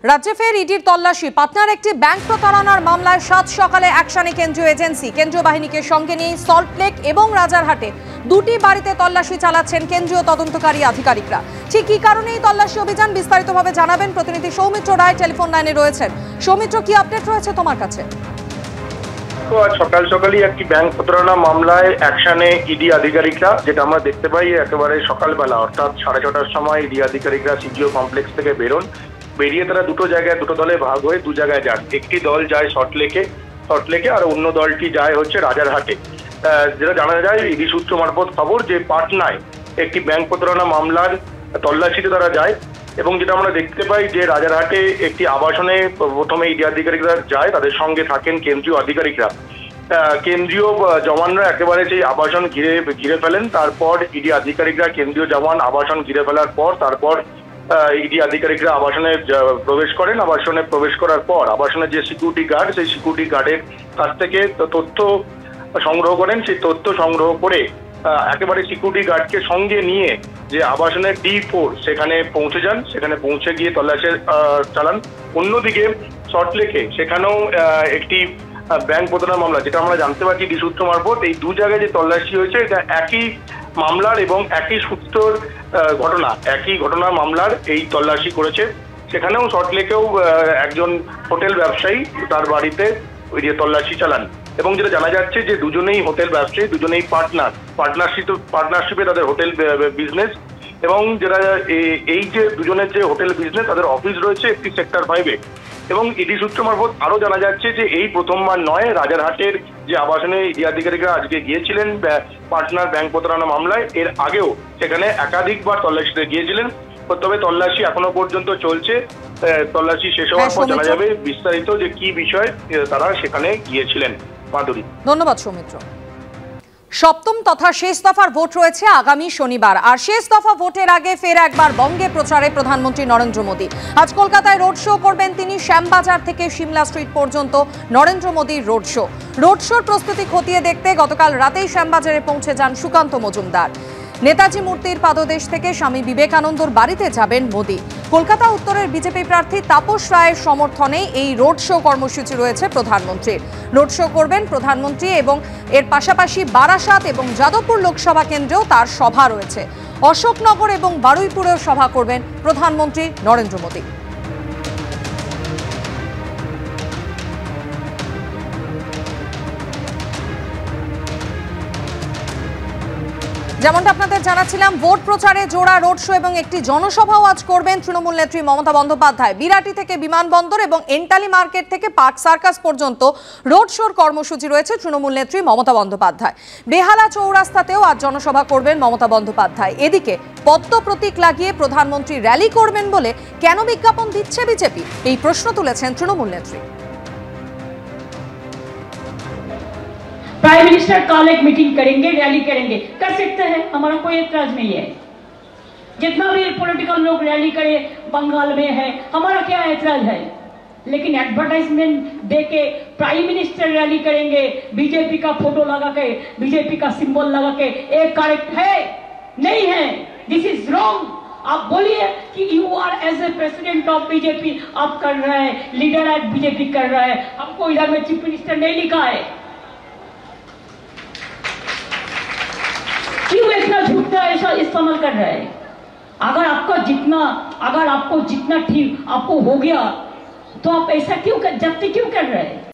রাজ্যে ফের ইডির তল্লাশি। পাটনার একটি ব্যাংক প্রতারণার মামলায় 7 সকালে অ্যাকশনে কেন্দ্রীয় এজেন্সি। কেন্দ্রীয় বাহিনীকে সঙ্গে নিয়ে সল্টলেক এবং রাজারহাটে দুটি বাড়িতে তল্লাশি চালাচ্ছেন কেন্দ্রীয় তদন্তকারী আধিকারিকরা। ঠিক কী কারণে এই তল্লাশি অভিযান বিস্তারিতভাবে জানাবেন প্রতিনিধি সৌমিত্র রায় টেলিফোন লাইনে রয়েছেন। সৌমিত্র, কি আপডেট রয়েছে তোমার কাছে? সকাল সকালই একটি ব্যাংক প্রতারণা মামলায় অ্যাকশনে ইডি আধিকারিকরা, যেটা আমরা দেখতে পাই একেবারে সকালবেলা অর্থাৎ 6:30টার সময় ইডি আধিকারিকরা সিজিও কমপ্লেক্স থেকে বেরিয়ে তারা দুটো জায়গায় দুটো দলে ভাগ হয়ে দু জায়গায় যান। একটি দল যায় সল্টলেকে আর অন্য দলটি যায় হচ্ছে রাজারহাটে। যেটা জানা যায় ইডি সূত্র মারফত খবর যে পাটনায় একটি ব্যাংক প্রতারণা মামলার তল্লাশিতে তারা যায় এবং যেটা আমরা দেখতে পাই যে রাজারহাটে একটি আবাসনে প্রথমে ইডি আধিকারিকরা যায়, তাদের সঙ্গে থাকেন কেন্দ্রীয় আধিকারিকরা। কেন্দ্রীয় জওয়ানরা একেবারে সেই আবাসন ঘিরে ফেলেন। তারপর ইডি আধিকারিকরা কেন্দ্রীয় জওয়ান আবাসন ঘিরে ফেলার পর তারপর ইডি আধিকারিকরা আবাসনে প্রবেশ করেন। আবাসনে প্রবেশ করার পর আবাসনের যে সিকিউরিটি গার্ড, সেই সিকিউরিটি গার্ডের কাছ থেকে তথ্য সংগ্রহ করেন। সেই তথ্য সংগ্রহ করে একেবারে সিকিউরিটি গার্ডকে সঙ্গে নিয়ে যে আবাসনের D4 সেখানে পৌঁছে যান। সেখানে পৌঁছে গিয়ে তল্লাশি চালান। অন্যদিকে সল্টলেকে সেখানেও একটি ব্যাংক প্রতারণা মামলা, যেটা আমরা জানতে পারছি ডি সূত্র মারফত, এই দু জায়গায় যে তল্লাশি হয়েছে এটা একই মামলার এবং একই সূত্রর ঘটনা, একই ঘটনার মামলার এই তল্লাশি করেছে। সেখানেও সল্টলেকেও একজন হোটেল ব্যবসায়ী, তার বাড়িতে ওই যে তল্লাশি চালান এবং যেটা জানা যাচ্ছে যে দুজনেই হোটেল ব্যবসায়ী, দুজনেই পার্টনারশিপে তাদের হোটেল বিজনেস এবং যেটা এই যে দুজনের যে হোটেল বিজনেস তাদের অফিস রয়েছে একটি সেক্টর 5-এ। এবং ইডি সূত্র মারফত আরো জানা যাচ্ছে যে এই প্রথমবার নয়, রাজারহাটের যে আবাসনে ইডি আধিকারিকরা আজকে গিয়েছিলেন পাটনার ব্যাংক প্রতারণা মামলায়, এর আগেও সেখানে একাধিকবার তল্লাশিতে গিয়েছিলেন। তবে তল্লাশি এখনো পর্যন্ত চলছে। তল্লাশি শেষ হওয়ার পর জানা যাবে বিস্তারিত যে কি বিষয় তারা সেখানে গিয়েছিলেন। মাধুরী, ধন্যবাদ সৌমিত্র। সপ্তম তথা শেষ দফার ভোট রয়েছে আগামী শনিবার। আর শেষ দফা ভোটের আগে ফের একবার বঙ্গে প্রচারে প্রধানমন্ত্রী নরেন্দ্র মোদী। আজ কলকাতায় রোড শো করবেন তিনি। শ্যামবাজার থেকে সিমলা স্ট্রিট পর্যন্ত নরেন্দ্র মোদীর রোড শোর প্রস্তুতি খতিয়ে দেখতে গতকাল রাতেই শ্যামবাজারে পৌঁছে যান সুকান্ত মজুমদার। নেতাজি মূর্তির পাদদেশ থেকে স্বামী বিবেকানন্দর বাড়িতে যাবেন মোদী। কলকাতা উত্তরের বিজেপি প্রার্থী তাপস রায়ের সমর্থনে এই রোড শো কর্মসূচি রয়েছে প্রধানমন্ত্রীর। রোড শো করবেন প্রধানমন্ত্রী এবং এর পাশাপাশি বারাসাত এবং যাদবপুর লোকসভা কেন্দ্রেও তার সভা রয়েছে। অশোকনগর এবং বারুইপুরেও সভা করবেন প্রধানমন্ত্রী নরেন্দ্র মোদী। যেমনটা আপনাদের জানাচ্ছিলাম, ভোট প্রচারে জোড়া রোড শো এবং একটি জনসভাও আজ করবেন তৃণমূল নেত্রী মমতা বন্দ্যোপাধ্যায়। বিরাটি থেকে বিমানবন্দর এবং এন্টালি মার্কেট থেকে পার্ক সার্কাস পর্যন্ত রোড শোর কর্মসূচি রয়েছে তৃণমূল নেত্রী মমতা বন্দ্যোপাধ্যায়। বেহালা চৌরাস্তাতেও আজ জনসভা করবেন মমতা বন্দ্যোপাধ্যায়। এদিকে পদ্ম প্রতীক লাগিয়ে প্রধানমন্ত্রী র্যালি করবেন বলে কেন বিজ্ঞাপন দিচ্ছে বিজেপি, এই প্রশ্ন তুলেছেন তৃণমূল নেত্রী। प्राइम मिनिस्टर कल एक मीटिंग करेंगे, रैली करेंगे, कर सकते हैं, हमारा कोई एतराज नहीं है। जितना भी पॉलिटिकल लोग रैली करे बंगाल में है, हमारा क्या एतराज है। लेकिन एडवर्टाइजमेंट देके प्राइम मिनिस्टर रैली करेंगे, बीजेपी का फोटो लगा के, बीजेपी का सिंबल लगा के, एक करेक्ट है नहीं है, दिस इज रॉन्ग। आप बोलिए कि you are as a president of BJP, आप कर रहे हैं, लीडर एट बीजेपी कर रहा है, हमको इधर में चीफ मिनिस्टर नहीं लिखा है। क्यों इतना झूठ का ऐसा इस्तेमाल कर रहा है? अगर आपको जितना ठीक आपको हो गया तो आप ऐसा क्यों जब्ती क्यों कर रहे हैं?